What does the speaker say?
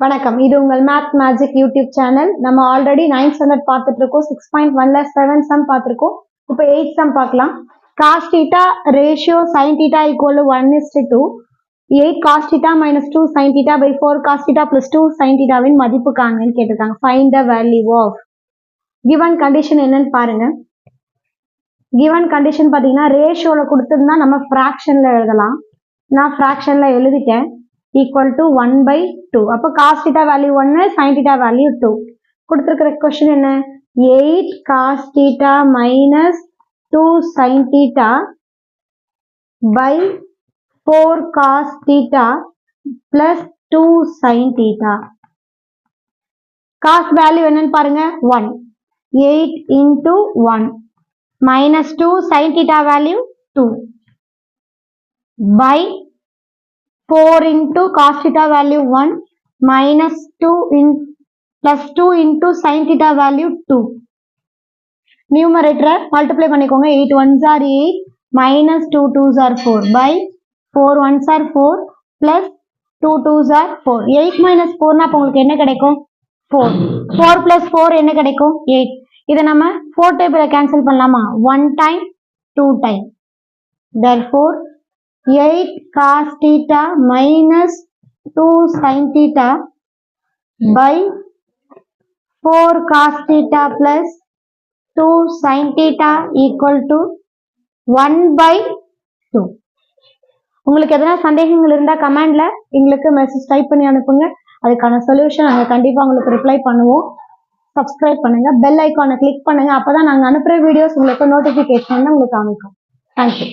வணக்கம், இது உங்கள் மேத் மேஜிக் யூடியூப் சேனல். நம்ம ஆல்ரெடி 9th ஸ்டாண்டர்ட் பார்த்துட்டு இருக்கோம். 6.1ல 7 சம் பார்த்துருக்கோம். இப்போ 8 சம் பார்க்கலாம். cos θ ratio sin θ equal to 1:2. 8 cos θ minus 2 sin θ by 4 cos θ plus 2 sin θ win மதிப்பு காண்கன்னு கேட்டிருக்காங்க. Find the value of given condition என்னன்னு பாருங்க. given condition பார்த்தீங்கன்னா ரேஷியோல கொடுத்துருந்தா நம்ம ஃப்ராக்ஷன்ல எழுதலாம். நான் ஃப்ராக்ஷன்ல எழுதிட்டேன். equal to 1/2. அப்போ cos θ value 1 sin θ value 2. கொடுத்திருக்கிற question என்ன? 8 cos θ minus 2 sin θ by 4 cos θ plus 2 sin θ. cos value என்னன்னு பாருங்க 1. 8 into 1 minus 2 sin θ value 2 by 4 into cos θ value 1 minus 2 in plus 2 into sin θ value 2. Numerator multiply பண்ணிக்கோங்க. 8 1s are 8 minus 2 2s are 4 by 4 1s are 4 plus 2 2s are 4. 8 minus 4 னா உங்களுக்கு என்ன கிடைக்கும்? 4. 4 plus 4 என்ன கிடைக்கும்? 8. இதை நம்ம 4 டேபிள கேன்சல் பண்ணலாமா? 1 time 2 time. Therefore 8 cos θ minus 2 sin θ by 4 cos θ plus 2 sin θ equal to 1/2. உங்களுக்கு எதனா சந்தேகங்கள் இருந்தா கமெண்ட்ல எங்களுக்கு மெசேஜ் டைப் பண்ணி அனுப்புங்க. அதுக்கான சொல்யூஷன் நாங்கள் கண்டிப்பா உங்களுக்கு ரிப்ளை பண்ணுவோம். சப்ஸ்கிரைப் பண்ணுங்க, பெல் ஐக்கானை கிளிக் பண்ணுங்க. அப்பதான் நாங்கள் அனுப்புற வீடியோஸ் உங்களுக்கு நோட்டிபிகேஷன் உங்களுக்கு காமிக்கும். தேங்க்யூ.